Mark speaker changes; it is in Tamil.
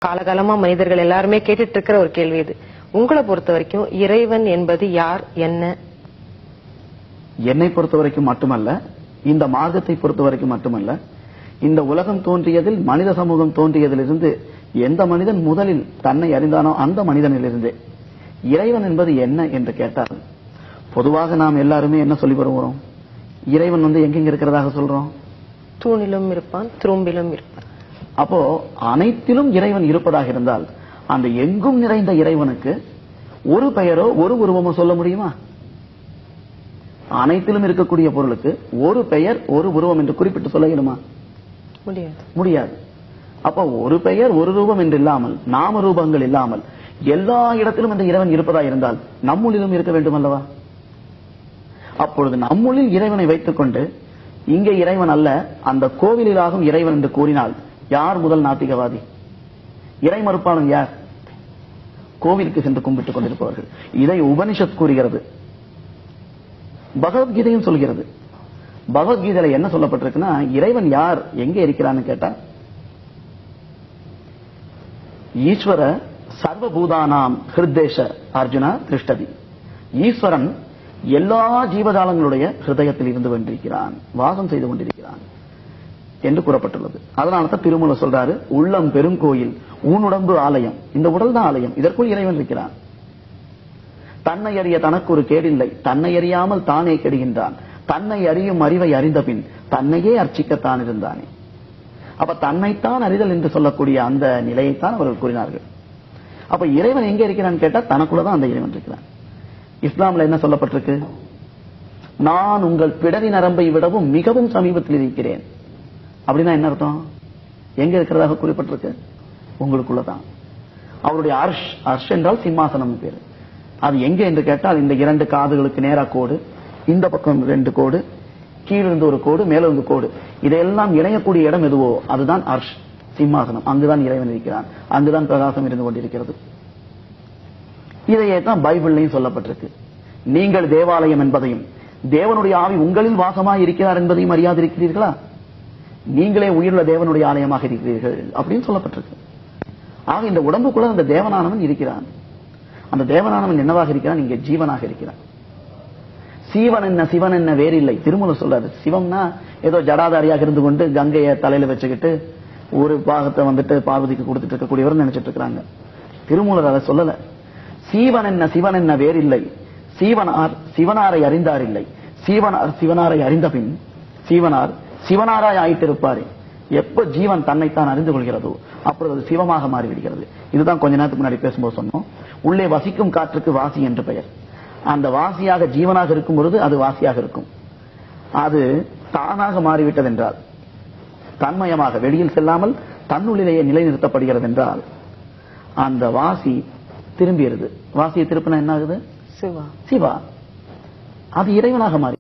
Speaker 1: காலகாலமா மனிதர்கள் எல்லாருமே கேட்டுட்டு இருக்கிற ஒரு கேள்வி இது. உங்களை பொறுத்த வரைக்கும் இறைவன் என்பது யார், என்ன?
Speaker 2: என்னை பொறுத்த வரைக்கும் மட்டுமல்ல, இந்த மார்க்கத்தை பொறுத்த வரைக்கும் மட்டுமல்ல, இந்த உலகம் தோன்றியதில், மனித சமூகம் தோன்றியதிலிருந்து எந்த மனிதன் முதலில் தன்னை அறிந்தானோ அந்த மனிதனிலிருந்து இறைவன் என்பது என்ன என்று கேட்டால், பொதுவாக நாம் எல்லாருமே என்ன சொல்லி வருகிறோம்? இறைவன் எங்கெங்க இருக்கிறதாக சொல்றோம்?
Speaker 1: தூணிலும் இருப்பான், துரும்பிலும் இருப்பான்.
Speaker 2: அப்போ அனைத்திலும் இறைவன் இருப்பதாக இருந்தால், அந்த எங்கும் நிறைந்த இறைவனுக்கு ஒரு பெயரோ ஒரு உருவமோ சொல்ல முடியுமா? அனைத்திலும் இருக்கக்கூடிய பொருளுக்கு ஒரு பெயர் ஒரு உருவம் என்று குறிப்பிட்டு சொல்ல இயலுமா? முடியாது. அப்ப ஒரு பெயர் ஒரு ரூபம் என்று இல்லாமல், நாம ரூபங்கள் இல்லாமல் எல்லா இடத்திலும் இந்த இறைவன் இருப்பதா இருந்தால் நம்முள்ளிலும் இருக்க வேண்டும் அல்லவா? அப்பொழுது நம்முள்ளில் இறைவனை வைத்துக் கொண்டு இங்கே இறைவன் அல்ல, அந்த கோவிலாகும் இறைவன் என்று கூறினால் யார் முதல் நாத்திகவாதி? இறை மறுப்பாளன் யார்? கோவிலுக்கு சென்று கும்பிட்டுக் கொண்டிருப்பவர்கள். இதை உபனிஷத் கூறுகிறது, பகவத்கீதையும் சொல்கிறது. பகவத்கீதையில என்ன சொல்லப்பட்டிருக்குன்னா, இறைவன் யார், எங்கே இருக்கிறான்னு கேட்டா, ஈஸ்வர சர்வபூதானாம் ஹிருதேஷ அர்ஜுனா திருஷ்டதி. ஈஸ்வரன் எல்லா ஜீவஜாலங்களுடைய ஹிருதயத்தில் இருந்து கொண்டிருக்கிறான், வாசம் செய்து கொண்டிருக்கிறான் என்று கூறப்பட்டுள்ளது. அதனால தான் திருமூலர் சொல்றாரு, உள்ளம் பெருங்கோயில் ஊனுடம்பு ஆலயம். இந்த உடல் தான் ஆலயம், இதற்குள் இறைவன் இருக்கிறான். தன்னை அறிய தனக்கு ஒரு கேடில்லை, தன்னை அறியாமல் தானே கெடுகின்றான். தன்னை அறியும் அறிவை அறிந்த பின் தன்னையே அர்ச்சிக்கத்தான் இருந்தானே. அப்ப தன்னைத்தான் அறிதல் என்று சொல்லக்கூடிய அந்த நிலையைத்தான் அவர்கள் கூறினார்கள். அப்ப இறைவன் எங்க இருக்கிறான்னு கேட்டா, தனக்குள்ளதான் அந்த இறைவன் இருக்கிறான். இஸ்லாம்ல என்ன சொல்லப்பட்டிருக்கு? நான் உங்கள் பிடரி நரம்பை விடவும் மிகவும் சமீபத்தில் இருக்கிறேன். அப்படின்னா என்ன அர்த்தம்? எங்க இருக்கிறதாக குறிப்பிட்டிருக்கு? உங்களுக்குள்ளதான். அவருடைய அர்ஷ், அர்ஷ் என்றால் சிம்மாசனம் பேரு. அது எங்க என்று கேட்டால், இந்த இரண்டு காதுகளுக்கு நேரா கோடு, இந்த பக்கம் ரெண்டு கோடு, கீழிருந்து ஒரு கோடு, மேலிருந்து கோடு, இதையெல்லாம் இணையக்கூடிய இடம் எதுவோ அதுதான் அர்ஷ், சிம்மாசனம். அங்குதான் இறைவன் இருக்கிறான், அங்குதான் பிரகாசம் இருந்து கொண்டிருக்கிறது. இதையே தான் பைபிள்லையும் சொல்லப்பட்டிருக்கு. நீங்கள் தேவாலயம் என்பதையும் தேவனுடைய ஆவி உங்களில் வாசமாக இருக்கிறார் என்பதையும் அறியாதிருக்கிறீர்களா? நீங்களே உயிருள்ள தேவனுடைய ஆலயமாக இருக்கிறீர்கள் அப்படின்னு சொல்லப்பட்டிருக்கு. ஆக இந்த உடம்புக்குள்ள அந்த தேவனானவன் இருக்கிறான். அந்த தேவனானவன் என்னவாக இருக்கிறான்? இங்கே ஜீவனாக இருக்கிறான். சீவன் என்ன சிவன் என்ன வேறில்லை. திருமூலர் சொல்றாரு, சிவம்னா ஏதோ ஜடாதாரியாக இருந்து கொண்டு கங்கையை தலையில வச்சுக்கிட்டு ஒரு பாகத்தை பார்வதிக்கு கொடுத்துட்டு இருக்கக்கூடியவர் நினைச்சிட்டு இருக்கிறாங்க. திருமூலர் அதை சொல்லல. சீவன் என்ன சிவன் என்ன வேறில்லை, சீவனார் சிவனாரை அறிந்தார் இல்லை, சீவனார் சிவனாரை அறிந்த பின் சீவனார் சிவனாராய் ஆயிட்டிருப்பாரு. எப்ப ஜீவன் தன்னைத்தான் அறிந்து கொள்கிறதோ அப்புறம் அது சிவமாக மாறிவிடுகிறது. இதுதான் கொஞ்ச நேரத்துக்கு முன்னாடி பேசும்போது சொன்னோம். உள்ளே வசிக்கும் காற்றுக்கு வாசி என்று பெயர். அந்த வாசியாக ஜீவனாக இருக்கும் பொழுது அது வாசியாக இருக்கும். அது தானாக மாறிவிட்டது என்றால், தன்மயமாக வெளியில் செல்லாமல் தன்னுள்ளிலேயே நிலைநிறுத்தப்படுகிறது என்றால், அந்த வாசி திரும்பியது. வாசியை திருப்பினா என்ன ஆகுது? சிவா. சிவா. அது இறைவனாக மாறி